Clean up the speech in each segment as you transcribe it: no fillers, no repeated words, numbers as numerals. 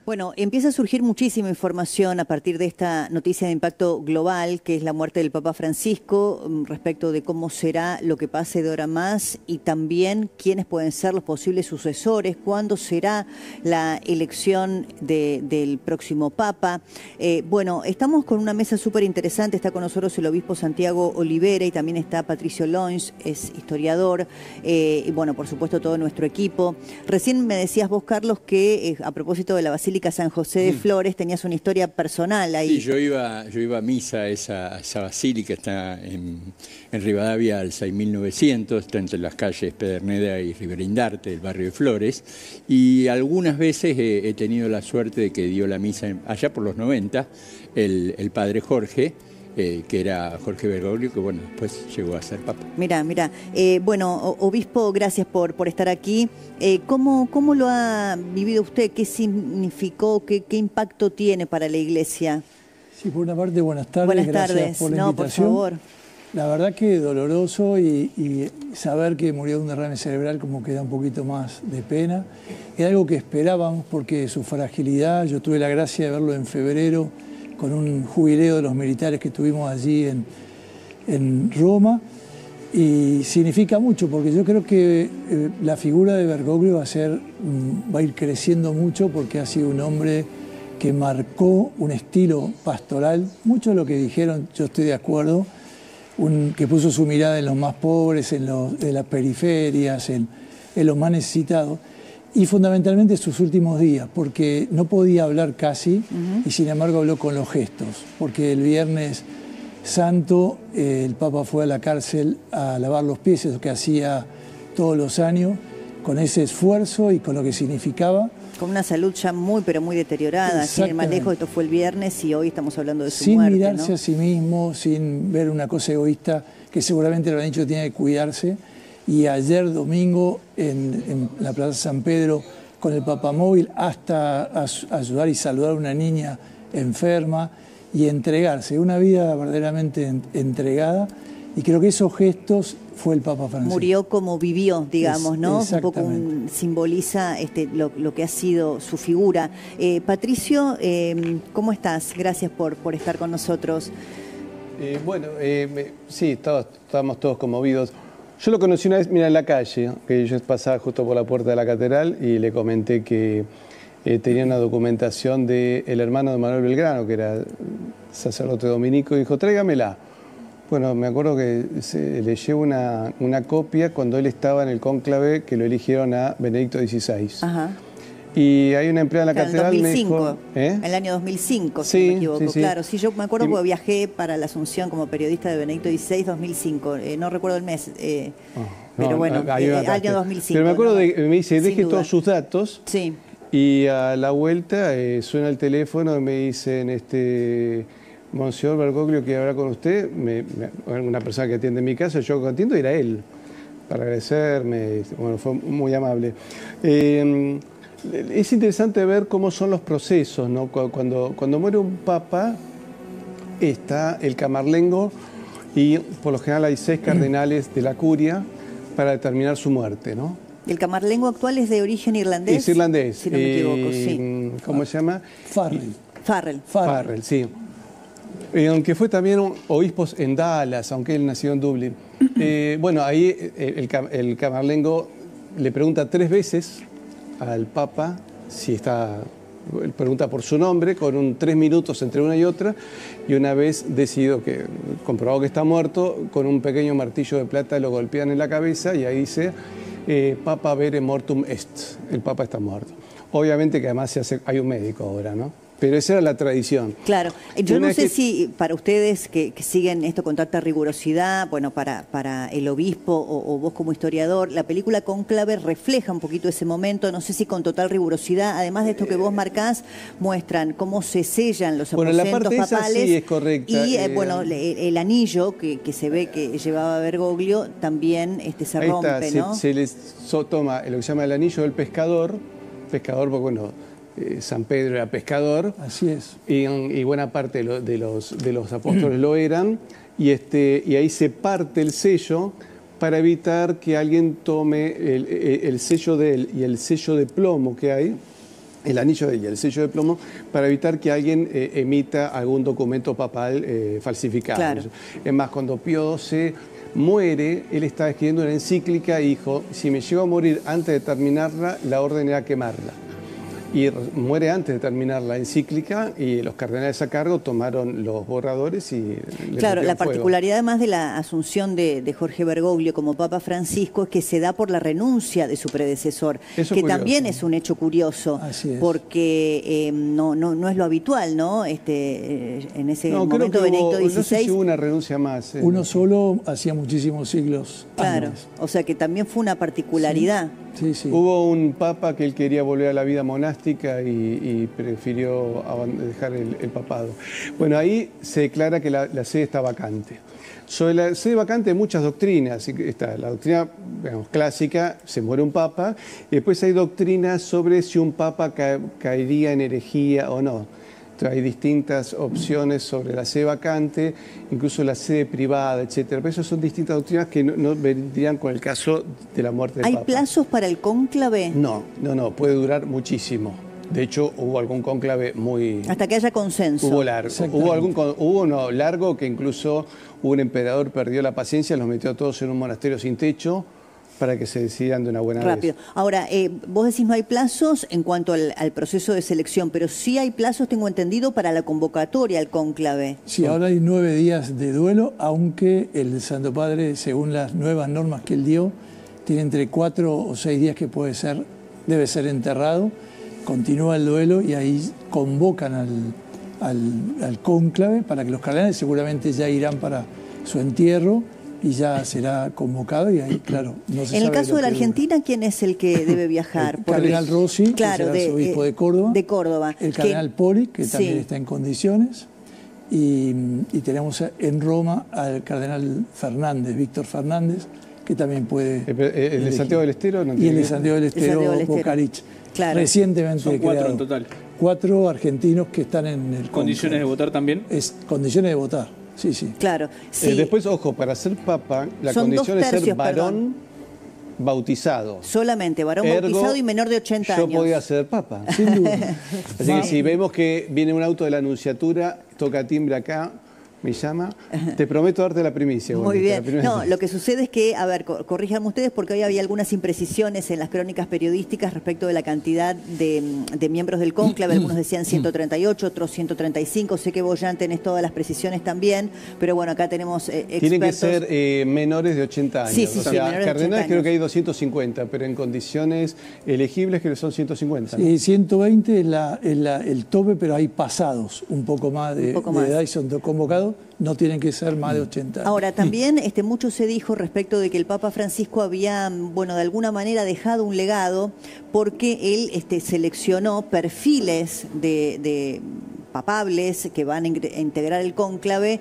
Bueno, empieza a surgir muchísima información a partir de esta noticia de impacto global, que es la muerte del Papa Francisco, respecto de cómo será lo que pase de ahora más y también quiénes pueden ser los posibles sucesores, cuándo será la elección del próximo Papa. Bueno, estamos con una mesa súper interesante, está con nosotros el obispo Santiago Olivera y también está Patricio Loins, es historiador, y bueno, por supuesto todo nuestro equipo. Recién me decías vos, Carlos, que a propósito de la Basílica San José de Flores, tenías una historia personal ahí. Sí, yo iba a misa a esa basílica, está en Rivadavia al 6900, está entre las calles Pedernera y Riverindarte, del barrio de Flores, y algunas veces he tenido la suerte de que dio la misa allá por los 90, el padre Jorge, que era Jorge Bergoglio, que bueno, después llegó a ser papa. Mirá. Bueno, obispo, gracias por estar aquí. ¿Cómo lo ha vivido usted? ¿Qué significó? ¿Qué impacto tiene para la Iglesia? Sí, por una parte, buenas tardes. Buenas gracias tardes. por la invitación. Por favor. La verdad que doloroso y saber que murió de un derrame cerebral como que da un poquito más de pena. Era algo que esperábamos porque su fragilidad, yo tuve la gracia de verlo en febrero, con un jubileo de los militares que tuvimos allí en Roma, y significa mucho porque yo creo que la figura de Bergoglio va a ir creciendo mucho porque ha sido un hombre que marcó un estilo pastoral, mucho de lo que dijeron, yo estoy de acuerdo, que puso su mirada en los más pobres, en las periferias, en los más necesitados. Y fundamentalmente sus últimos días, porque no podía hablar casi y sin embargo habló con los gestos, porque el Viernes Santo el Papa fue a la cárcel a lavar los pies, eso que hacía todos los años, con ese esfuerzo y con lo que significaba. Con una salud ya muy, pero muy deteriorada, sin ir más lejos, esto fue el viernes y hoy estamos hablando de su muerte. Sin mirarse, ¿no?, a sí mismo, sin ver una cosa egoísta, que seguramente lo han dicho, tiene que cuidarse. Y ayer domingo en la Plaza San Pedro con el papamóvil hasta ayudar y saludar a una niña enferma y entregarse, una vida verdaderamente entregada, y creo que esos gestos fue el Papa Francisco. Murió como vivió, digamos, ¿no? Un poco simboliza lo que ha sido su figura. Patricio, ¿cómo estás? Gracias por estar con nosotros. Sí, estábamos todos conmovidos. Yo lo conocí una vez, mira, en la calle, que yo pasaba justo por la puerta de la catedral y le comenté que tenía una documentación del hermano de Manuel Belgrano, que era sacerdote dominico, y dijo, tráigamela. Bueno, me acuerdo que le llevo una copia cuando él estaba en el cónclave que lo eligieron a Benedicto XVI. Ajá. Y hay una empleada en la catedral, en 2005, me dijo... En el año 2005, sí, si no me equivoco. Sí. Claro, sí, yo me acuerdo porque viajé para la Asunción como periodista de Benedicto XVI, 2005. No recuerdo el mes, pero bueno, año 2005. Pero me acuerdo, me dice, deje duda todos sus datos. Sí. Y a la vuelta suena el teléfono y me dicen, Monseñor Bergoglio quiere hablar con usted, una persona que atiende en mi casa, yo atiendo y era él, para agradecerme, bueno, fue muy amable. Es interesante ver cómo son los procesos, ¿no? Cuando muere un papa, está el camarlengo y por lo general hay 6 cardenales de la curia para determinar su muerte, ¿no? El camarlengo actual es de origen irlandés. Es irlandés. Si no me equivoco, sí. ¿Cómo se llama? Farrell, sí. Aunque fue también obispos en Dallas, aunque él nació en Dublín. Bueno, ahí el camarlengo le pregunta 3 veces al Papa si está, pregunta por su nombre, con 3 minutos entre una y otra, y una vez decidido comprobado que está muerto, con un pequeño martillo de plata lo golpean en la cabeza y ahí dice Papa vere mortum est, el Papa está muerto. Obviamente que además hay un médico ahora, ¿no? Pero esa era la tradición. Claro. Yo no sé si para ustedes que siguen esto con tanta rigurosidad, bueno, para el obispo o vos como historiador, la película Cónclave refleja un poquito ese momento, no sé si con total rigurosidad, además de esto que vos marcás, muestran cómo se sellan los aposentos la parte papales. Esa sí es correcta. Y bueno, el anillo que se ve que llevaba Bergoglio también se rompe, está, ¿no? Se les toma lo que se llama el anillo del pescador, porque bueno, San Pedro era pescador. Así es. Y buena parte de los apóstoles lo eran. Y ahí se parte el sello para evitar que alguien tome el sello de él y el sello de plomo que hay el anillo y el sello de plomo para evitar que alguien emita algún documento papal falsificado. Claro. Es más, cuando Pío XII muere, él estaba escribiendo una encíclica y dijo, si me llego a morir antes de terminarla, la orden era quemarla. Y muere antes de terminar la encíclica y los cardenales a cargo tomaron los borradores y claro, la fuego. particularidad además de la asunción de Jorge Bergoglio como Papa Francisco es que se da por la renuncia de su predecesor, Eso que curioso. También es un hecho curioso, porque no es lo habitual, ¿no? En ese momento Benedicto XVI... No sé si hubo una renuncia más. Uno solo hacía muchísimos siglos Claro, antes. o sea que también fue una particularidad. Sí, sí. Hubo un papa que él quería volver a la vida monástica y prefirió dejar el papado. Bueno, ahí se declara que la sede está vacante. Sobre la sede vacante hay muchas doctrinas. Está la doctrina, digamos, clásica, se muere un papa, y después hay doctrinas sobre si un papa caería en herejía o no. Hay distintas opciones sobre la sede vacante, incluso la sede privada, etcétera. Pero esas son distintas doctrinas que no vendrían con el caso de la muerte del Papa. ¿Hay plazos para el cónclave? No, puede durar muchísimo. De hecho, hubo algún cónclave muy... Hasta que haya consenso. Hubo largo. Hubo uno largo que incluso un emperador perdió la paciencia, los metió a todos en un monasterio sin techo, para que se decidan de una buena Rápido. vez. Ahora, vos decís no hay plazos en cuanto al proceso de selección, pero sí hay plazos, tengo entendido, para la convocatoria al cónclave. Sí, ahora hay 9 días de duelo, aunque el Santo Padre, según las nuevas normas que él dio, tiene entre 4 o 6 días que debe ser enterrado, continúa el duelo y ahí convocan al cónclave para que los cardenales seguramente ya irán para su entierro, y ya será convocado y ahí, claro, no se En el sabe caso lo de la que Argentina, ¿quién es el que debe viajar? El cardenal Rossi, claro, que será el obispo de Córdoba. De Córdoba. El cardenal Poli, que también está en condiciones. Y tenemos en Roma al cardenal Fernández, Víctor Fernández, que también puede... ¿El de Santiago del Estero? No, y el de Santiago del Estero, Bocarich. Claro. Recientemente Son 4 creado. en total. 4 argentinos que están en el... ¿Condiciones de votar también? Condiciones de votar. Sí, sí. Claro. Sí. Después, ojo, para ser papa, la Son condición 2 es tercios, ser varón bautizado. Solamente, varón Ergo, bautizado y menor de 80 años. Yo podía ser papa. Sin duda. Así que si vemos que viene un auto de la Anunciatura, toca timbre acá, me llama, te prometo darte la primicia. Muy bien. No, lo que sucede es que, a ver, corríjanme ustedes, porque hoy había algunas imprecisiones en las crónicas periodísticas respecto de la cantidad de miembros del cónclave. Algunos decían 138, otros 135. Sé que vos ya tenés todas las precisiones también, pero bueno, acá tenemos expertos. Tienen que ser menores de 80 años. Sí, sí, o sea, menores de 80 cardenales creo años. que hay 250, pero en condiciones elegibles creo que son 150. ¿no? Sí, 120 es el tope, pero hay pasados un poco más de edad y son convocados. No tienen que ser más de 80 años. Ahora, también mucho se dijo respecto de que el Papa Francisco había, bueno, de alguna manera dejado un legado porque él seleccionó perfiles de papables que van a integrar el cónclave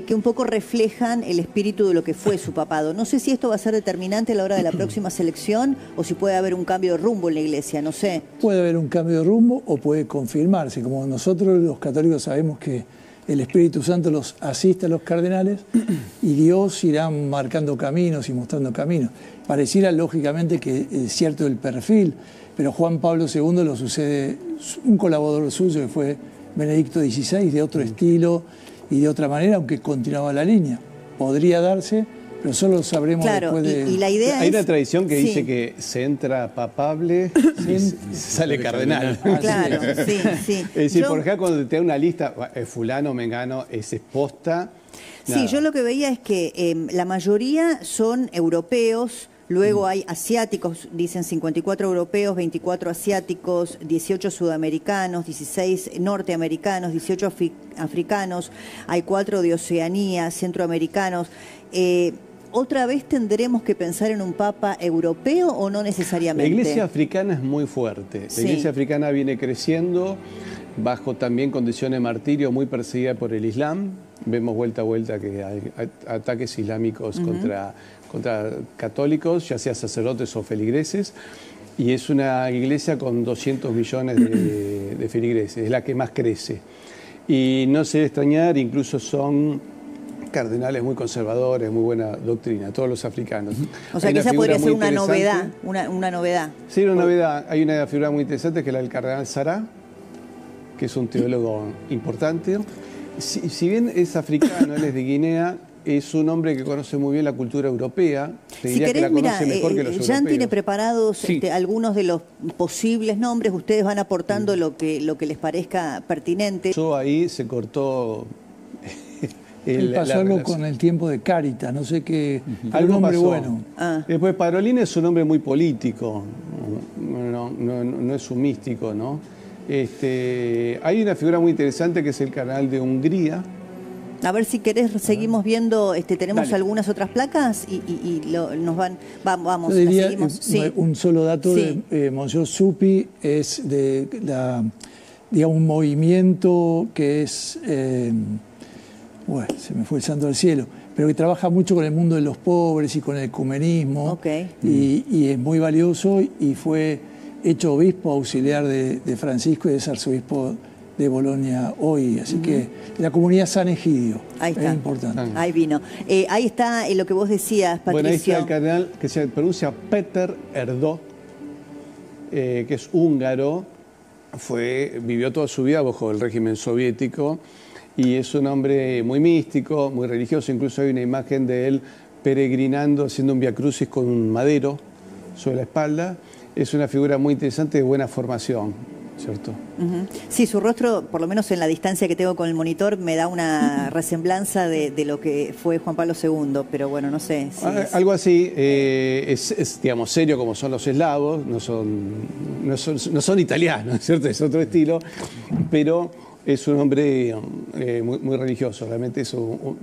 que un poco reflejan el espíritu de lo que fue su papado. No sé si esto va a ser determinante a la hora de la próxima selección o si puede haber un cambio de rumbo en la Iglesia, no sé. Puede haber un cambio de rumbo o puede confirmarse. Como nosotros los católicos sabemos que el Espíritu Santo los asiste a los cardenales y Dios irá marcando caminos y mostrando caminos. Pareciera lógicamente que es cierto el perfil, pero Juan Pablo II lo sucede un colaborador suyo que fue Benedicto XVI, de otro estilo y de otra manera, aunque continuaba la línea. Podría darse, pero solo lo sabremos después de... Y la idea Hay es... una tradición que dice que se entra papable y sale cardenal. Claro, sí, sí. Es decir, por ejemplo, cuando te da una lista, fulano, mengano, es posta. Sí, yo lo que veía es que la mayoría son europeos, luego hay asiáticos, dicen 54 europeos, 24 asiáticos, 18 sudamericanos, 16 norteamericanos, 18 africanos, hay 4 de Oceanía, centroamericanos. ¿Otra vez tendremos que pensar en un papa europeo o no necesariamente? La iglesia africana es muy fuerte. La iglesia africana viene creciendo bajo también condiciones de martirio, muy perseguida por el Islam. Vemos vuelta a vuelta que hay ataques islámicos contra católicos, ya sea sacerdotes o feligreses. Y es una iglesia con 200 millones de feligreses, es la que más crece. Y no se debe extrañar, incluso son cardenales muy conservadores, muy buena doctrina, todos los africanos. O sea que esa podría ser una novedad, una novedad. Sí, una novedad. Hay una figura muy interesante que es la del cardenal Sará, que es un teólogo importante. Si bien es africano, él es de Guinea, es un hombre que conoce muy bien la cultura europea. Te diría que la conoce mejor que los europeos. Jan tiene preparados algunos de los posibles nombres. Ustedes van aportando lo que les parezca pertinente. Ahí se cortó. Pasó algo con el tiempo de Cáritas, no sé qué. Algo nombre pasó. bueno. Después Parolin es un hombre muy político, no es un místico, ¿no? Hay una figura muy interesante que es el cardenal de Hungría. A ver si querés, seguimos viendo, tenemos algunas otras placas y nos van, vamos, yo diría, seguimos. Sí. Un solo dato de Monseñor Zuppi es de digamos, un movimiento que es, bueno, se me fue el santo al cielo, pero que trabaja mucho con el mundo de los pobres y con el ecumenismo, y es muy valioso y fue hecho obispo auxiliar de Francisco y es arzobispo de Bolonia hoy, así que la comunidad San Egidio, ahí está. Es importante. Ahí vino. Ahí está lo que vos decías, Patricio. Bueno, ahí está el cardenal que se pronuncia Péter Erdő, que es húngaro, vivió toda su vida bajo el régimen soviético y es un hombre muy místico, muy religioso, incluso hay una imagen de él peregrinando, haciendo un viacrucis con un madero sobre la espalda. Es una figura muy interesante de buena formación, ¿cierto? Sí, su rostro, por lo menos en la distancia que tengo con el monitor, me da una resemblanza de lo que fue Juan Pablo II, pero bueno, no sé. Si algo así, es digamos, serio como son los eslavos, no son italianos, ¿cierto? Es otro estilo, pero es un hombre muy religioso, realmente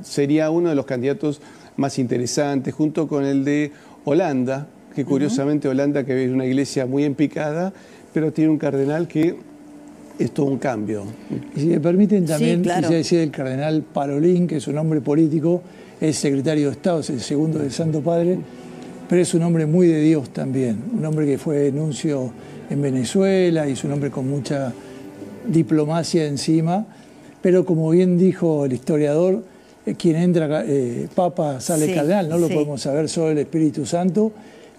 sería uno de los candidatos más interesantes, junto con el de Holanda, que curiosamente Holanda, que es una iglesia muy empicada, pero tiene un cardenal que es todo un cambio. Y si me permiten también, quisiera decir el cardenal Parolin, que es un hombre político, es secretario de Estado, es el segundo del Santo Padre, pero es un hombre muy de Dios también, un hombre que fue nuncio en Venezuela y es un hombre con mucha diplomacia encima, pero como bien dijo el historiador, quien entra papa sale cardenal, no lo podemos saber, solo el Espíritu Santo.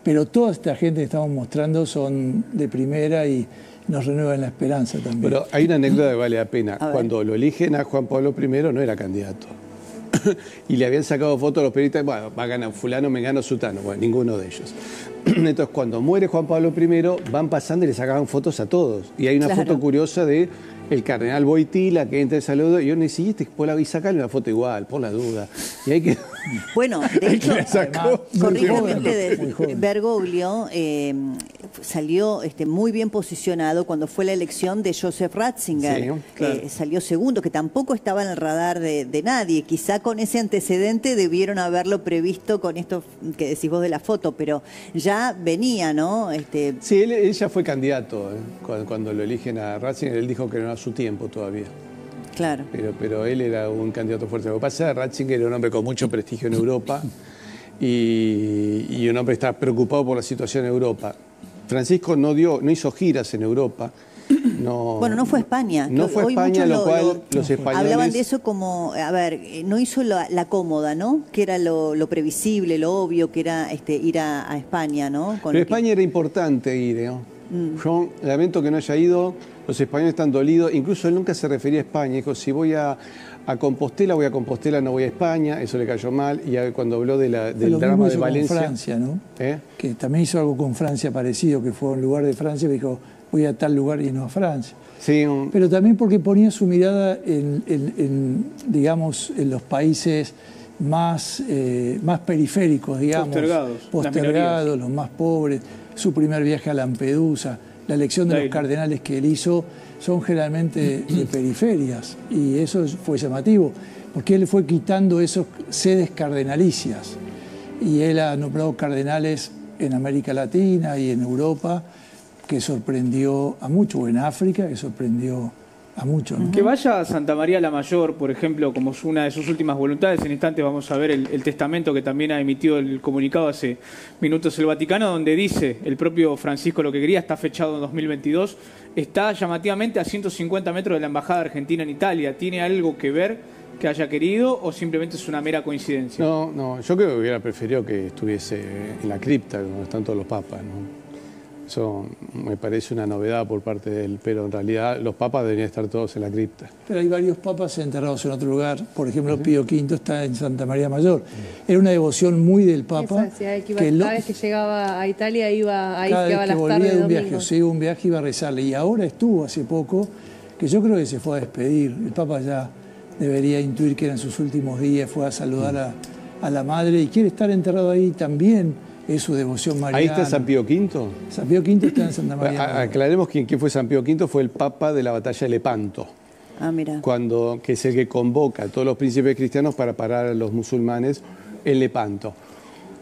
Pero toda esta gente que estamos mostrando son de primera y nos renuevan la esperanza también. Pero hay una anécdota que vale la pena. Cuando lo eligen a Juan Pablo I no era candidato. Y le habían sacado fotos a los periodistas, bueno, va a ganar fulano, mengano, sutano. Bueno, ninguno de ellos. Entonces, cuando muere Juan Pablo I, van pasando y le sacaban fotos a todos. Y hay una foto curiosa de el cardenal Boitila que entra y saluda, y uno dice, y sacarle una foto igual, por la duda. Y hay que... Bueno, de hecho, correctamente Bergoglio salió muy bien posicionado cuando fue la elección de Joseph Ratzinger. Salió segundo, que tampoco estaba en el radar de nadie. Quizá con ese antecedente debieron haberlo previsto con esto que decís vos de la foto, pero ya venía, ¿no? Sí, él ya fue candidato. Cuando lo eligen a Ratzinger, él dijo que no era su tiempo todavía. Claro. Pero él era un candidato fuerte. Lo que pasa es que Ratzinger era un hombre con mucho prestigio en Europa y un hombre que estaba preocupado por la situación en Europa. Francisco no hizo giras en Europa. Bueno, no fue a España. No fue a España, lo cual los españoles... Hablaban de eso como, a ver, no hizo la cómoda, ¿no? Que era lo previsible, lo obvio, que era ir a España, ¿no? Pero España era importante ir, ¿no? Yo lamento que no haya ido, los españoles están dolidos, incluso él nunca se refería a España, dijo, si voy a Compostela, voy a Compostela, no voy a España, eso le cayó mal, y cuando habló del drama de Valencia... Con Francia, ¿no? Que también hizo algo con Francia parecido, que fue a un lugar de Francia y dijo, voy a tal lugar y no a Francia. Sí, pero también porque ponía su mirada digamos, en los países más periféricos, digamos, postergados, los más pobres, su primer viaje a Lampedusa, la elección de los cardenales que él hizo son generalmente de periferias y eso fue llamativo, porque él fue quitando esas sedes cardenalicias y él ha nombrado cardenales en América Latina y en Europa que sorprendió a muchos, o en África que sorprendió a muchos, ¿no? Que vaya a Santa María la Mayor, por ejemplo, como una de sus últimas voluntades. En instantes vamos a ver el testamento que también ha emitido el comunicado hace minutos el Vaticano, donde dice el propio Francisco lo que quería, está fechado en 2022, está llamativamente a 150 metros de la Embajada Argentina en Italia. ¿Tiene algo que ver que haya querido o simplemente es una mera coincidencia? No, yo creo que hubiera preferido que estuviese en la cripta, donde están todos los papas, ¿no? Eso me parece una novedad por parte de él, pero en realidad los papas deberían estar todos en la cripta. Pero hay varios papas enterrados en otro lugar. Por ejemplo, Pío V está en Santa María Mayor. Era una devoción muy del papa. Cada vez que llegaba a Italia iba ahí, cada vez quedaba que las volvía tardes de un domingo. viaje, o se iba a un viaje, iba a rezarle. Y ahora estuvo hace poco, que yo creo que se fue a despedir. El papa ya debería intuir que eran sus últimos días, fue a saludar a la madre y quiere estar enterrado ahí también. Es su devoción mariana. ¿Ahí está San Pío V? San Pío V está en Santa María. Aclaremos quién fue San Pío V, fue el papa de la batalla de Lepanto. Ah, mira. Que es el que convoca a todos los príncipes cristianos para parar a los musulmanes en Lepanto.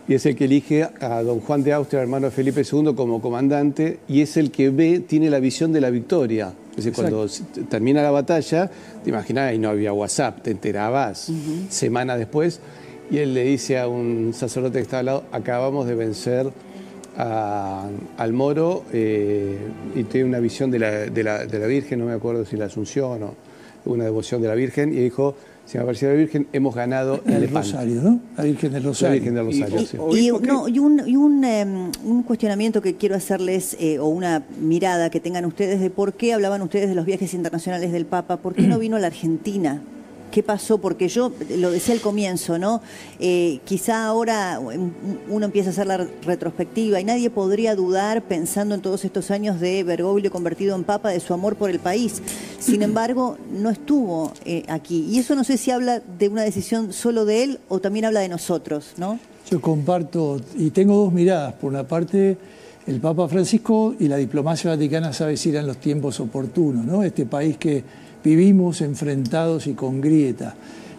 Y es el que elige a don Juan de Austria, hermano de Felipe II, como comandante, y es el que tiene la visión de la victoria. Es decir, cuando termina la batalla, te imaginas, ahí no había WhatsApp, te enterabas semanas después. Y él le dice a un sacerdote que estaba al lado, acabamos de vencer al moro y tiene una visión de la Virgen, no me acuerdo si la Asunción o una devoción de la Virgen, y dijo, si me apareció la Virgen, hemos ganado el Rosario, ¿no? La Virgen del Rosario. La Virgen del Rosario, sí. Un cuestionamiento que quiero hacerles, o una mirada que tengan ustedes de por qué hablaban ustedes de los viajes internacionales del Papa, ¿por qué no vino a la Argentina? ¿Qué pasó? Porque yo lo decía al comienzo, ¿no? Quizá ahora uno empieza a hacer la retrospectiva y nadie podría dudar, pensando en todos estos años de Bergoglio convertido en papa, de su amor por el país. Sin embargo, no estuvo aquí. Y eso no sé si habla de una decisión solo de él o también habla de nosotros, ¿no? Yo comparto, y tengo dos miradas. Por una parte, el Papa Francisco y la diplomacia vaticana sabe si eran los tiempos oportunos, ¿no? Este país que vivimos enfrentados y con grieta.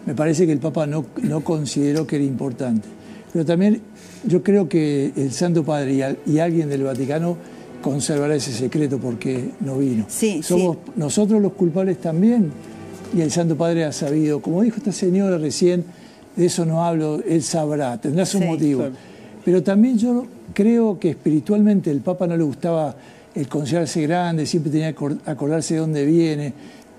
Me parece que el Papa no consideró que era importante. Pero también yo creo que el Santo Padre y alguien del Vaticano conservará ese secreto porque no vino. Somos nosotros los culpables también. Y el Santo Padre ha sabido, como dijo esta señora recién, de eso no hablo, él sabrá, tendrá su motivo. Pero también yo creo que espiritualmente el Papa no le gustaba el considerarse grande, siempre tenía que acordarse de dónde viene.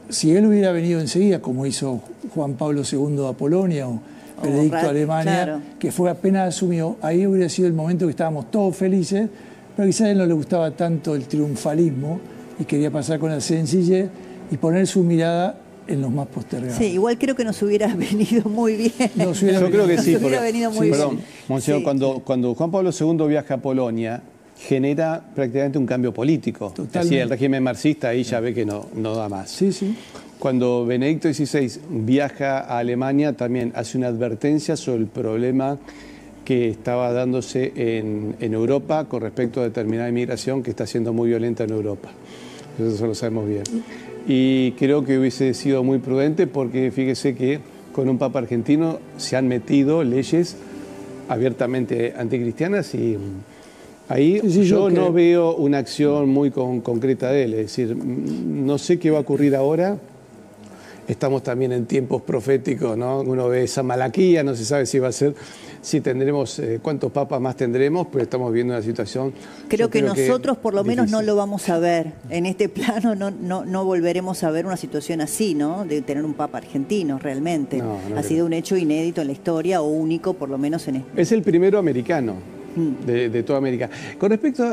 Si él hubiera venido enseguida, como hizo Juan Pablo II a Polonia o Benedicto a Alemania, que fue apenas asumió, ahí hubiera sido el momento que estábamos todos felices, pero quizás a él no le gustaba tanto el triunfalismo y quería pasar con la sencillez y poner su mirada en los más postergados. Sí, igual creo que nos hubiera venido muy bien. Yo creo que sí. Nos hubiera venido muy bien. Perdón, Monseñor, cuando Juan Pablo II viaja a Polonia, genera prácticamente un cambio político. Así el régimen marxista ahí ya ve que no da más. Sí, sí. Cuando Benedicto XVI viaja a Alemania, también hace una advertencia sobre el problema que estaba dándose en Europa con respecto a determinada inmigración que está siendo muy violenta en Europa. Eso lo sabemos bien. Y creo que hubiese sido muy prudente porque fíjese que con un papa argentino se han metido leyes abiertamente anticristianas y ahí yo no veo una acción muy concreta de él. Es decir, no sé qué va a ocurrir ahora. Estamos también en tiempos proféticos, ¿no? Uno ve esa Malaquía, no se sabe si va a ser, si tendremos, cuántos papas más tendremos, pero estamos viendo una situación. Creo que nosotros por lo menos no lo vamos a ver. En este plano no volveremos a ver una situación así, ¿no? De tener un papa argentino realmente. Ha sido un hecho inédito en la historia o único, por lo menos en este. Es el primero americano de toda América. Con respecto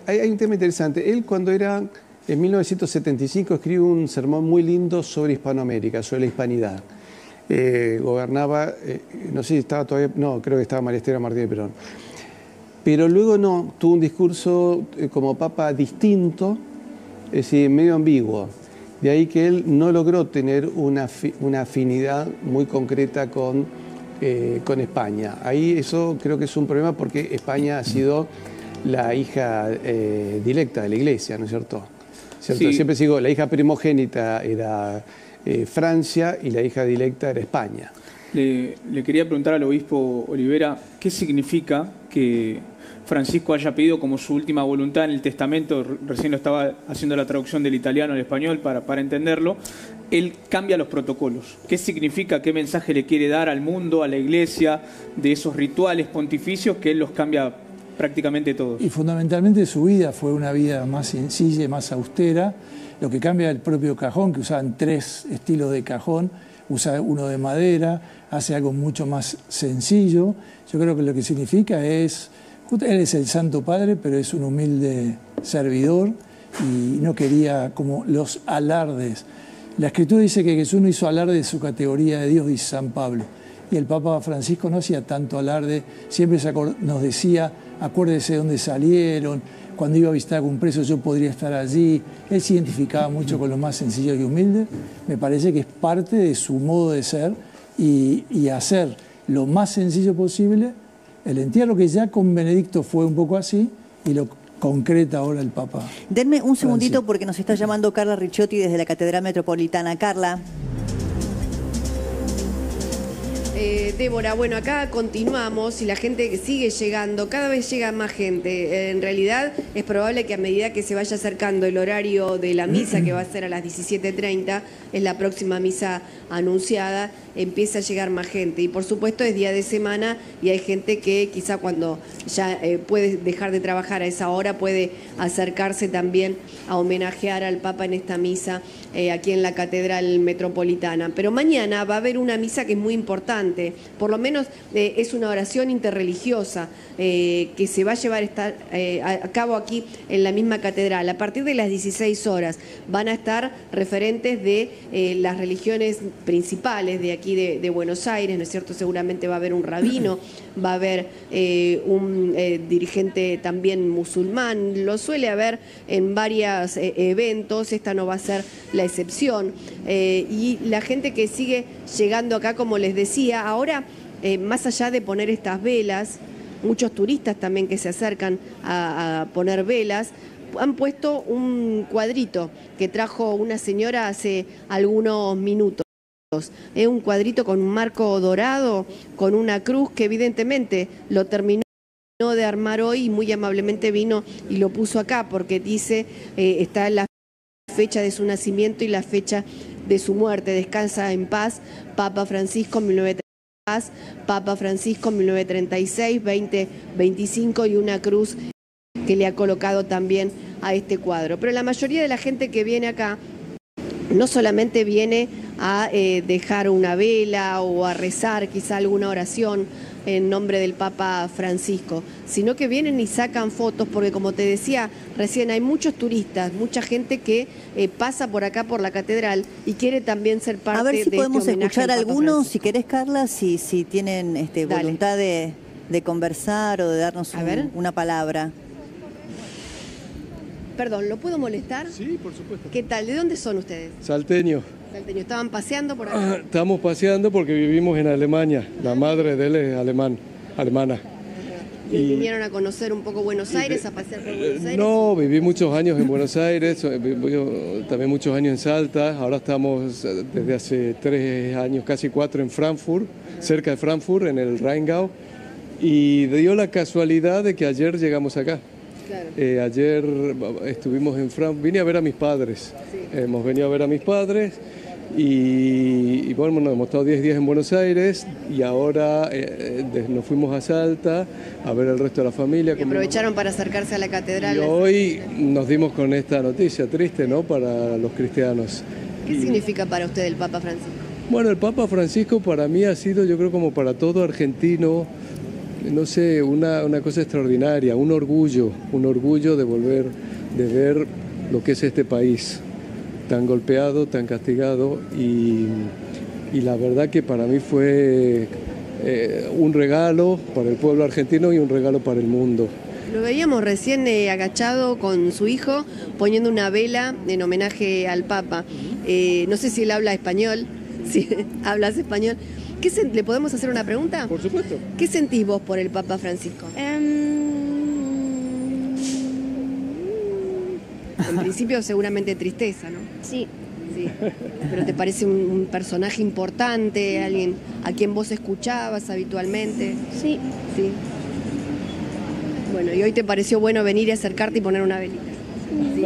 hay un tema interesante. Él cuando era en 1975 escribe un sermón muy lindo sobre Hispanoamérica, sobre la hispanidad. Gobernaba, no sé si estaba todavía, no, creo que estaba María Estela Martínez Perón. Pero luego tuvo un discurso como papa distinto, es decir, medio ambiguo. De ahí que él no logró tener una afinidad muy concreta con España. Ahí eso creo que es un problema porque España ha sido la hija directa de la Iglesia, ¿no es cierto? Sí. Siempre sigo, la hija primogénita era Francia y la hija directa era España. Le quería preguntar al obispo Olivera, ¿qué significa que Francisco haya pedido como su última voluntad en el testamento, recién lo estaba haciendo la traducción del italiano al español para entenderlo, él cambia los protocolos? ¿Qué significa, qué mensaje le quiere dar al mundo, a la Iglesia, de esos rituales pontificios que él los cambia prácticamente todos? Y fundamentalmente su vida fue una vida más sencilla y más austera. Lo que cambia el propio cajón, que usaban 3 estilos de cajón, usa uno de madera, hace algo mucho más sencillo. Yo creo que lo que significa es, él es el Santo Padre, pero es un humilde servidor y no quería como los alardes. La Escritura dice que Jesús no hizo alarde de su categoría de Dios, dice San Pablo. Y el Papa Francisco no hacía tanto alarde, siempre nos decía, acuérdese de dónde salieron, cuando iba a visitar a algún preso yo podría estar allí. Él se identificaba mucho con lo más sencillo y humilde. Me parece que es parte de su modo de ser y hacer lo más sencillo posible el entierro, que ya con Benedicto fue un poco así, y lo concreta ahora el Papa. Denme un segundito porque nos está llamando Carla Ricciotti desde la Catedral Metropolitana. Carla. Débora, bueno, acá continuamos y la gente sigue llegando, cada vez llega más gente. En realidad es probable que a medida que se vaya acercando el horario de la misa, que va a ser a las 17:30, es la próxima misa anunciada, empieza a llegar más gente. Y por supuesto es día de semana y hay gente que quizá cuando ya puede dejar de trabajar a esa hora puede acercarse también a homenajear al Papa en esta misa aquí en la Catedral Metropolitana. Pero mañana va a haber una misa que es muy importante, por lo menos es una oración interreligiosa que se va a llevar a cabo aquí en la misma catedral. A partir de las 16 horas van a estar referentes de las religiones principales de aquí de Buenos Aires, ¿no es cierto? Seguramente va a haber un rabino, va a haber un dirigente también musulmán, lo suele haber en varios eventos, esta no va a ser la excepción. Y la gente que sigue llegando acá, como les decía, ahora más allá de poner estas velas, muchos turistas también que se acercan a poner velas, han puesto un cuadrito que trajo una señora hace algunos minutos. Es un cuadrito con un marco dorado, con una cruz que evidentemente lo terminó de armar hoy y muy amablemente vino y lo puso acá porque dice, está la fecha de su nacimiento y la fecha de su muerte. Descansa en paz, Papa Francisco 1936, Papa Francisco 1936, 2025 y una cruz que le ha colocado también a este cuadro. Pero la mayoría de la gente que viene acá no solamente viene a dejar una vela o a rezar quizá alguna oración en nombre del Papa Francisco, sino que vienen y sacan fotos porque, como te decía recién, hay muchos turistas, mucha gente que pasa por acá por la catedral y quiere también ser parte de este homenaje. A ver si podemos escuchar algunos, si querés, Carla, si tienen voluntad de conversar o de darnos una palabra. Perdón, ¿lo puedo molestar? Sí, por supuesto. ¿Qué tal? ¿De dónde son ustedes? Salteño. Salteño. ¿Estaban paseando por acá? Estamos paseando porque vivimos en Alemania. La madre de él es alemana. ¿Y vinieron a conocer un poco Buenos Aires, a pasear por Buenos Aires? No, viví muchos años en Buenos Aires, viví también muchos años en Salta. Ahora estamos desde hace 3 años, casi 4, en Frankfurt, cerca de Frankfurt, en el Rheingau. Y dio la casualidad de que ayer llegamos acá. Claro. Ayer estuvimos en Frankfurt, vine a ver a mis padres, sí. Hemos venido a ver a mis padres y bueno, hemos estado 10 días en Buenos Aires y ahora nos fuimos a Salta a ver el resto de la familia. Y aprovecharon para acercarse a la catedral. Y hoy nos dimos con esta noticia triste, ¿no?, para los cristianos. ¿Qué significa para usted el Papa Francisco? Bueno, el Papa Francisco para mí ha sido, yo creo, como para todo argentino, no sé, una cosa extraordinaria, un orgullo de ver lo que es este país, tan golpeado, tan castigado, y la verdad que para mí fue un regalo para el pueblo argentino y un regalo para el mundo. Lo veíamos recién agachado con su hijo, poniendo una vela en homenaje al Papa. No sé si él habla español, si hablas español. ¿Le podemos hacer una pregunta? Por supuesto. ¿Qué sentís vos por el Papa Francisco? En principio seguramente tristeza, ¿no? Sí. Sí. ¿Pero te parece un personaje importante, alguien a quien vos escuchabas habitualmente? Sí. Sí. Bueno, ¿y hoy te pareció bueno venir y acercarte y poner una velita? Sí.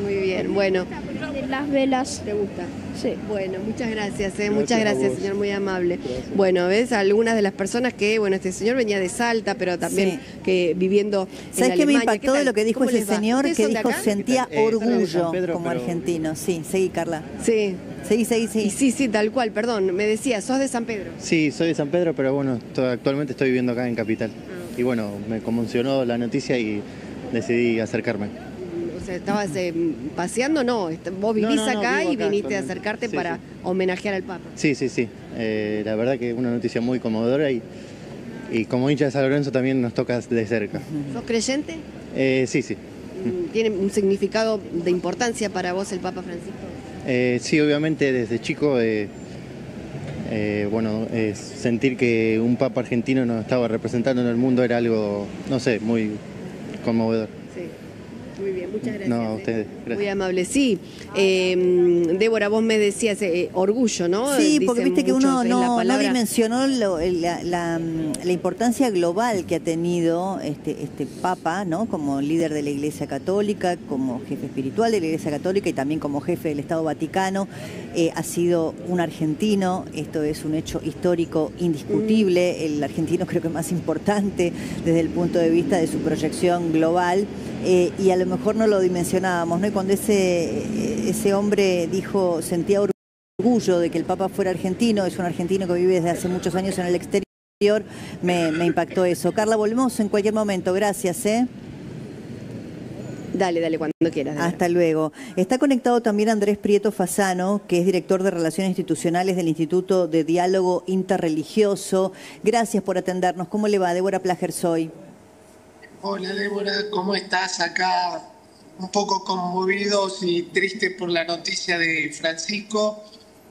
Muy bien, bueno. De las velas. ¿Te gusta? Sí. Bueno, muchas gracias, muchas gracias, señor, muy amable. Gracias. Bueno, ves, algunas de las personas que, bueno, este señor venía de Salta, pero también que viviendo en ¿Sabes Alemania? qué me impactó de lo que dijo ese les va? señor? Que dijo sentía orgullo Pedro, como argentino. Sí, seguí, Carla. Sí, Sí. Y sí, tal cual, perdón. Me decía, ¿sos de San Pedro? Sí, soy de San Pedro, pero bueno, actualmente estoy viviendo acá en Capital. Y bueno, me conmocionó la noticia y decidí acercarme. O sea, ¿estabas paseando? No, vos vivís acá y viniste a acercarte para homenajear al Papa. Sí. La verdad que es una noticia muy conmovedora y como hincha de San Lorenzo también nos toca de cerca. ¿Sos creyente? Sí. ¿Tiene un significado de importancia para vos el Papa Francisco? Sí, obviamente desde chico, sentir que un Papa argentino nos estaba representando en el mundo era algo, no sé, muy conmovedor. Sí, muy bien, muchas gracias. No, a ustedes, gracias. Muy amable, sí. Débora, vos me decías orgullo, ¿no? Sí, porque Dicen viste que muchos, uno es la no palabra. dimensionó la importancia global que ha tenido este Papa, ¿no? Como líder de la Iglesia Católica, como jefe espiritual de la Iglesia Católica y también como jefe del Estado Vaticano. Ha sido un argentino, esto es un hecho histórico indiscutible, el argentino creo que más importante desde el punto de vista de su proyección global. Y a lo mejor no lo dimensionábamos, ¿no? Y cuando ese hombre dijo, sentía orgullo de que el Papa fuera argentino, es un argentino que vive desde hace muchos años en el exterior, me impactó eso. Carla, volvemos en cualquier momento, gracias. Dale, cuando quieras. Débora. Hasta luego. Está conectado también Andrés Prieto Fasano, que es director de Relaciones Institucionales del Instituto de Diálogo Interreligioso. Gracias por atendernos. ¿Cómo le va? Débora Plager soy. Hola Débora, ¿cómo estás? Acá un poco conmovidos y tristes por la noticia de Francisco,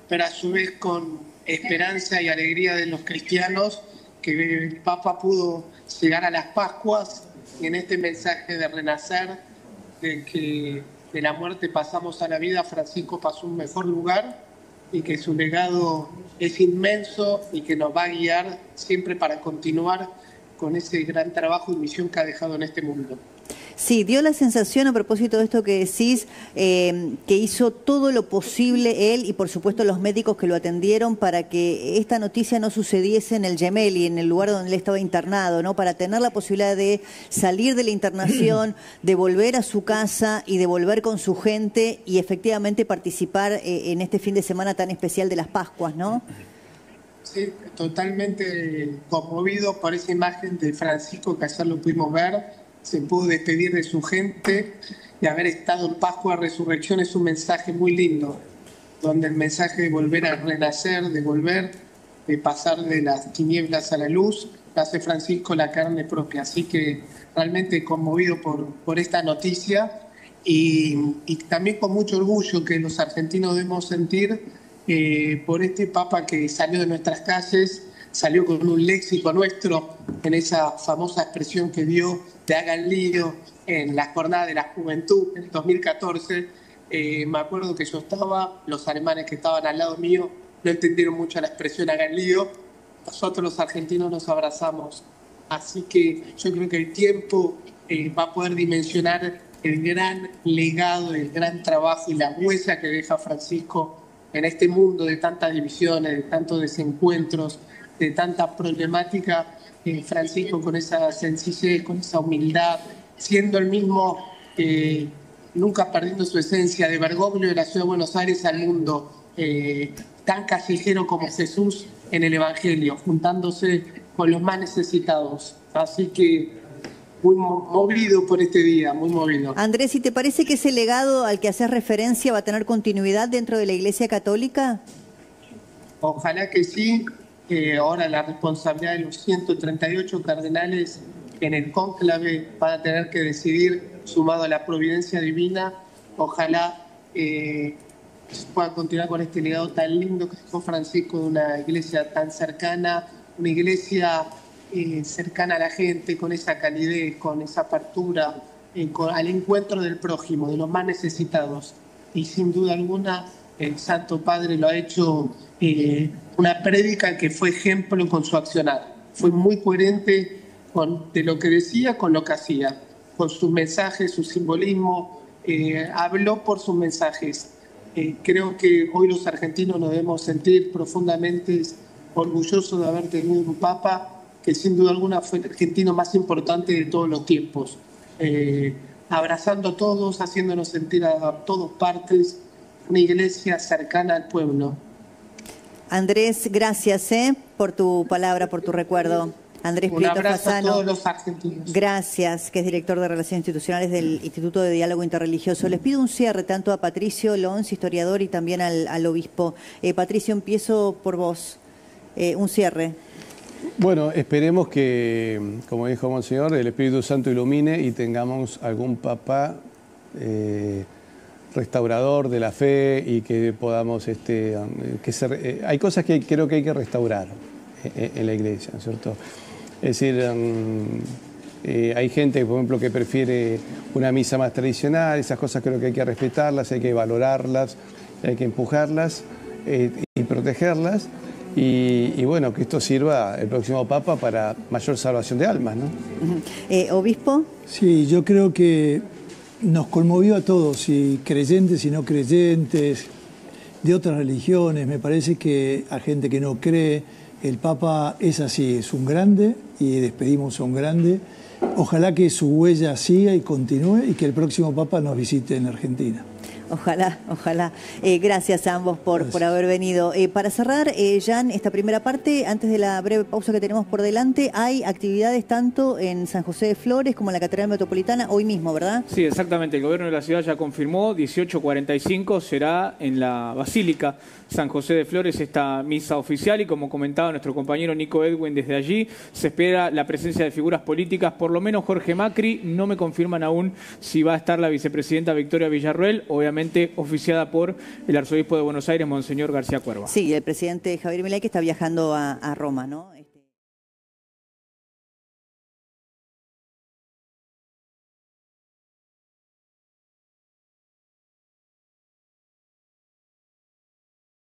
pero a su vez con esperanza y alegría de los cristianos que el Papa pudo llegar a las Pascuas y en este mensaje de renacer, de que de la muerte pasamos a la vida, Francisco pasó a un mejor lugar y que su legado es inmenso y que nos va a guiar siempre para continuar con ese gran trabajo y misión que ha dejado en este mundo. Sí, dio la sensación a propósito de esto que decís, que hizo todo lo posible él y por supuesto los médicos que lo atendieron para que esta noticia no sucediese en el Gemelli, en el lugar donde él estaba internado, ¿no? Para tener la posibilidad de salir de la internación, de volver a su casa y de volver con su gente y efectivamente participar en este fin de semana tan especial de las Pascuas, ¿no? Sí, totalmente conmovido por esa imagen de Francisco que ayer lo pudimos ver. Se pudo despedir de su gente y haber estado en Pascua Resurrección es un mensaje muy lindo, donde el mensaje de volver a renacer, de pasar de las tinieblas a la luz, hace Francisco la carne propia. Así que realmente conmovido por esta noticia y también con mucho orgullo que los argentinos debemos sentir por este Papa que salió de nuestras calles, salió con un léxico nuestro en esa famosa expresión que dio de hagan lío en la jornada de la juventud en el 2014. Me acuerdo que yo estaba, los alemanes que estaban al lado mío no entendieron mucho la expresión hagan lío, nosotros los argentinos nos abrazamos. Así que yo creo que el tiempo va a poder dimensionar el gran legado, el gran trabajo y la huella que deja Francisco en este mundo de tantas divisiones, de tantos desencuentros, de tanta problemática. Francisco con esa sencillez, con esa humildad, siendo el mismo, nunca perdiendo su esencia, de Bergoglio de la ciudad de Buenos Aires al mundo, tan callejero como Jesús en el Evangelio, juntándose con los más necesitados. Así que muy movido por este día, muy movido. Andrés, ¿y te parece que ese legado al que haces referencia va a tener continuidad dentro de la Iglesia Católica? Ojalá que sí. Ahora la responsabilidad de los 138 cardenales en el cónclave van a tener que decidir, sumado a la providencia divina. Ojalá pueda continuar con este legado tan lindo que dejó Francisco, de una iglesia tan cercana, una iglesia cercana a la gente, con esa calidez, con esa apertura, al encuentro del prójimo, de los más necesitados. Y sin duda alguna el Santo Padre lo ha hecho una prédica que fue ejemplo con su accionar. Fue muy coherente de lo que decía con lo que hacía, con sus mensajes, su simbolismo, habló por sus mensajes. Creo que hoy los argentinos nos debemos sentir profundamente orgullosos de haber tenido un Papa que sin duda alguna fue el argentino más importante de todos los tiempos, abrazando a todos, haciéndonos sentir a todos partes una iglesia cercana al pueblo. Andrés, gracias por tu palabra, por tu recuerdo. Andrés Un Prieto abrazo Fasano, a todos los argentinos. gracias, que es director de Relaciones Institucionales del Instituto de Diálogo Interreligioso. Les pido un cierre tanto a Patricio Lons, historiador, y también al obispo. Patricio, empiezo por vos. Un cierre. Bueno, esperemos que, como dijo Monseñor, el Espíritu Santo ilumine y tengamos algún papa restaurador de la fe y que podamos, hay cosas que creo que hay que restaurar en la Iglesia, ¿no es cierto? Es decir, hay gente, por ejemplo, que prefiere una misa más tradicional, esas cosas creo que hay que respetarlas, hay que valorarlas, hay que empujarlas y protegerlas. Y bueno, que esto sirva el próximo Papa para mayor salvación de almas, ¿no? ¿Obispo? Sí, yo creo que nos conmovió a todos, y creyentes y no creyentes, de otras religiones. Me parece que a gente que no cree, el Papa es así, es un grande y despedimos a un grande. Ojalá que su huella siga y continúe y que el próximo Papa nos visite en Argentina. Ojalá, ojalá. Gracias a ambos por haber venido. Para cerrar, Jan, esta primera parte, antes de la breve pausa que tenemos por delante, hay actividades tanto en San José de Flores como en la Catedral Metropolitana, hoy mismo, ¿verdad? Sí, exactamente. El gobierno de la ciudad ya confirmó, 18:45 será en la Basílica San José de Flores esta misa oficial, y como comentaba nuestro compañero Nico Edwin desde allí, se espera la presencia de figuras políticas, por lo menos Jorge Macri. No me confirman aún si va a estar la vicepresidenta Victoria Villarruel, obviamente oficiada por el arzobispo de Buenos Aires, Monseñor García Cuerva. Sí, el presidente Javier Milei, que está viajando a Roma, ¿no?